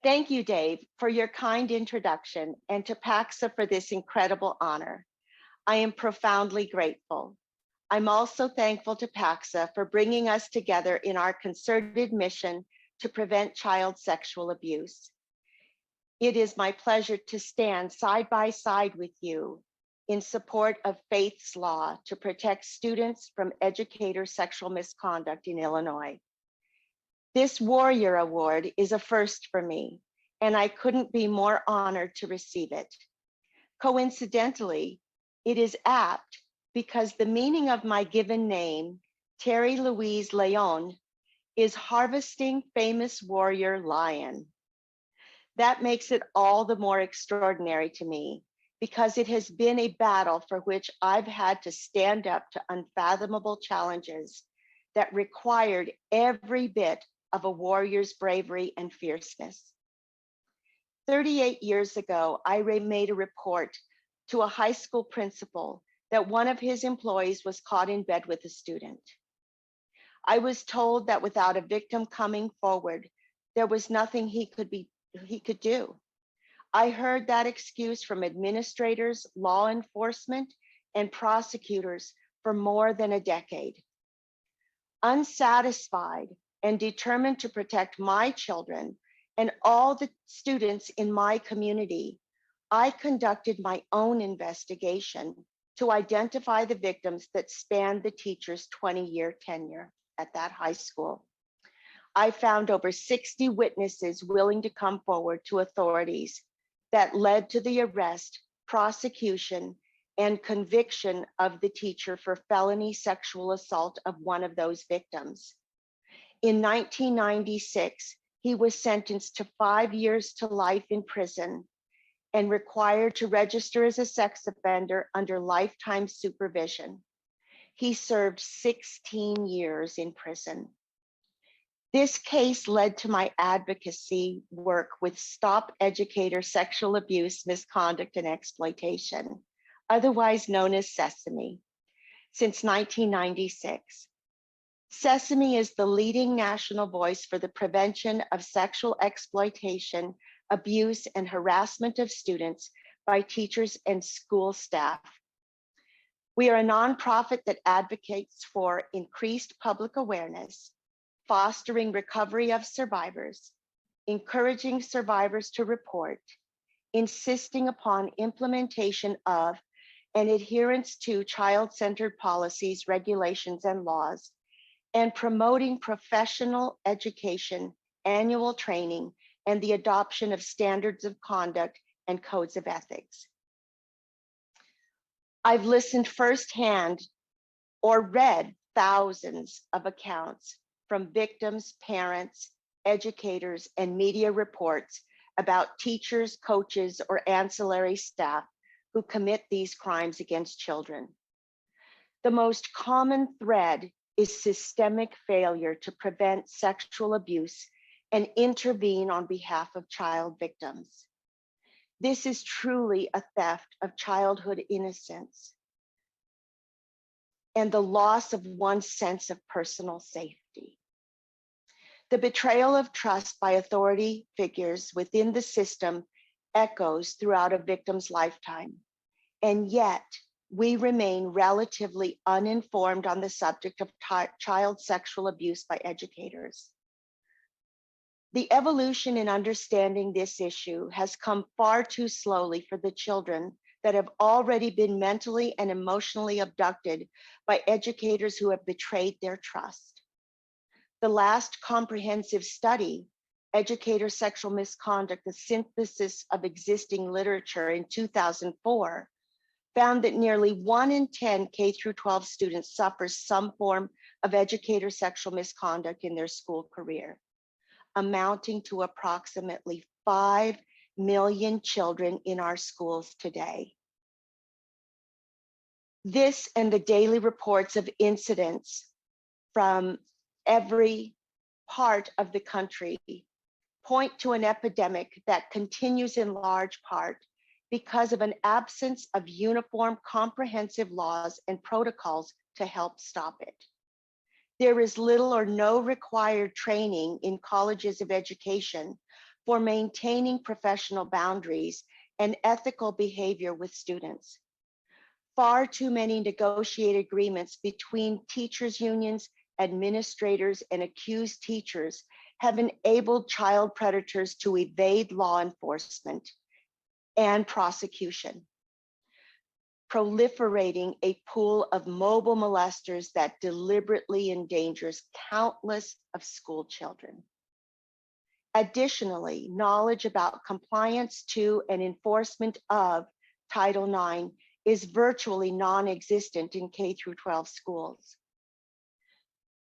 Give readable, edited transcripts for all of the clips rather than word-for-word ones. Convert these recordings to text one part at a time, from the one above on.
Thank you, Dave, for your kind introduction, and to PAXA for this incredible honor. I am profoundly grateful. I'm also thankful to PAXA for bringing us together in our concerted mission to prevent child sexual abuse. It is my pleasure to stand side by side with you in support of Faith's law to protect students from educator sexual misconduct in Illinois. This Warrior Award is a first for me, and I couldn't be more honored to receive it. Coincidentally, it is apt because the meaning of my given name, Terri Louise Leon, is harvesting famous warrior lion. That makes it all the more extraordinary to me because it has been a battle for which I've had to stand up to unfathomable challenges that required every bit of a warrior's bravery and fierceness. 38 years ago, I made a report to a high school principal that one of his employees was caught in bed with a student. I was told that without a victim coming forward, there was nothing he could do. I heard that excuse from administrators, law enforcement, and prosecutors for more than a decade. Unsatisfied and determined to protect my children and all the students in my community, I conducted my own investigation to identify the victims that spanned the teacher's 20-year tenure at that high school. I found over 60 witnesses willing to come forward to authorities that led to the arrest, prosecution, and conviction of the teacher for felony sexual assault of one of those victims. In 1996, he was sentenced to 5 years to life in prison and required to register as a sex offender under lifetime supervision. He served 16 years in prison. This case led to my advocacy work with Stop Educator Sexual Abuse, Misconduct, and Exploitation, otherwise known as SESAME, since 1996. SESAME is the leading national voice for the prevention of sexual exploitation, abuse, and harassment of students by teachers and school staff. We are a nonprofit that advocates for increased public awareness, fostering recovery of survivors, encouraging survivors to report, insisting implementation implementation of and adherence to child-centered policies, regulations, and laws, and promoting professional education, annual training, and the adoption of standards of conduct and codes of ethics. I've listened firsthand or read thousands of accounts from victims, parents, educators, and media reports about teachers, coaches, or ancillary staff who commit these crimes against children. The most common thread is systemic failure to prevent sexual abuse and intervene on behalf of child victims. This is truly a theft of childhood innocence and the loss of one's sense of personal safety. The betrayal of trust by authority figures within the system echoes throughout a victim's lifetime, and yet we remain relatively uninformed on the subject of child sexual abuse by educators. The evolution in understanding this issue has come far too slowly for the children that have already been mentally and emotionally abducted by educators who have betrayed their trust. The last comprehensive study, Educator Sexual Misconduct, the synthesis of existing literature in 2004, found that nearly 1 in 10 K-12 students suffers some form of educator sexual misconduct in their school career, amounting to approximately 5 million children in our schools today. This and the daily reports of incidents from every part of the country point to an epidemic that continues in large part because of an absence of uniform, comprehensive laws and protocols to help stop it. There is little or no required training in colleges of education for maintaining professional boundaries and ethical behavior with students. Far too many negotiated agreements between teachers' unions, administrators, and accused teachers have enabled child predators to evade law enforcement and prosecution, proliferating a pool of mobile molesters that deliberately endangers countless of school children. Additionally, knowledge about compliance to and enforcement of Title IX is virtually non-existent in K through 12 schools.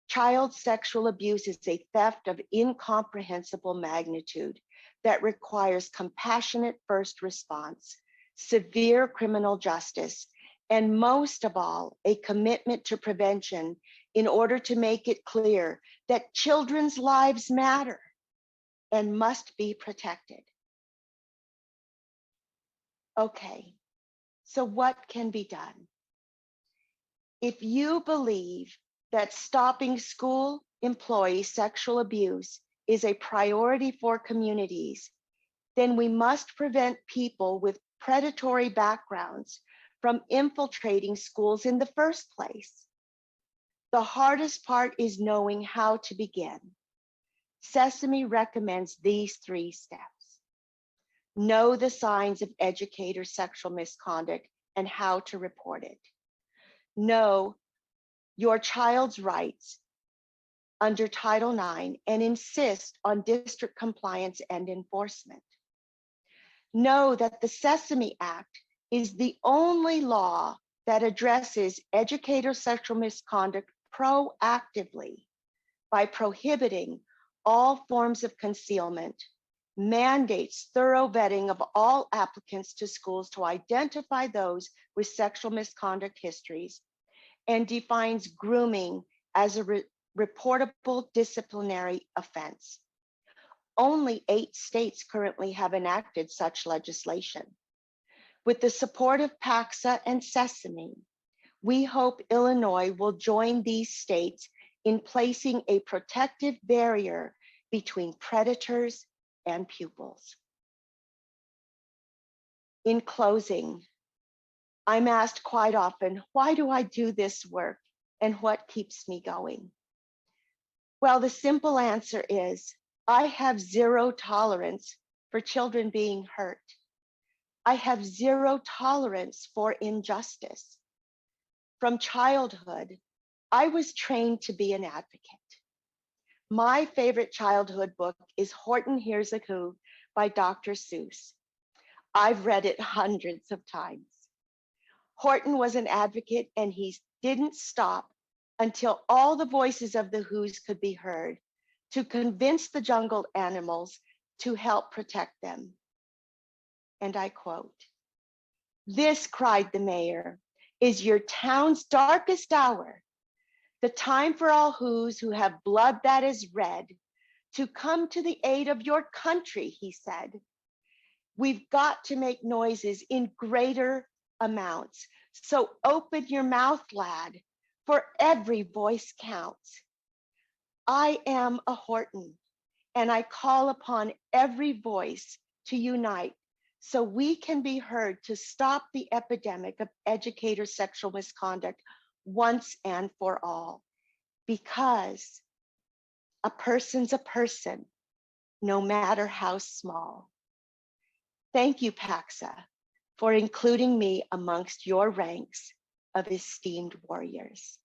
Child sexual abuse is a theft of incomprehensible magnitude that requires compassionate first response, severe criminal justice, and most of all, a commitment to prevention in order to make it clear that children's lives matter and must be protected. Okay, so what can be done? If you believe that stopping school employee sexual abuse is a priority for communities, then we must prevent people with predatory backgrounds from infiltrating schools in the first place. The hardest part is knowing how to begin. Sesame recommends these 3 steps. Know the signs of educator sexual misconduct and how to report it. Know your child's rights under Title IX and insist on district compliance and enforcement. Know that the Sesame Act is the only law that addresses educator sexual misconduct proactively by prohibiting all forms of concealment, mandates thorough vetting of all applicants to schools to identify those with sexual misconduct histories, and defines grooming as a reportable disciplinary offense. Only 8 states currently have enacted such legislation. With the support of PAXA and Sesame, we hope Illinois will join these states in placing a protective barrier between predators and pupils. In closing, I'm asked quite often, why do I do this work and what keeps me going? Well, the simple answer is I have 0 tolerance for children being hurt. I have 0 tolerance for injustice. From childhood, I was trained to be an advocate. My favorite childhood book is Horton Hears a Who by Dr. Seuss. I've read it hundreds of times. Horton was an advocate and he didn't stop until all the voices of the Who's could be heard to convince the jungle animals to help protect them. And I quote, "This," cried the mayor, "is your town's darkest hour, the time for all Who's who have blood that is red to come to the aid of your country," he said. "We've got to make noises in greater amounts. So open your mouth, lad, for every voice counts. I am a Horton, and I call upon every voice to unite so we can be heard to stop the epidemic of educator sexual misconduct once and for all. Because a person's a person, no matter how small." Thank you, PAXA, for including me amongst your ranks of esteemed warriors.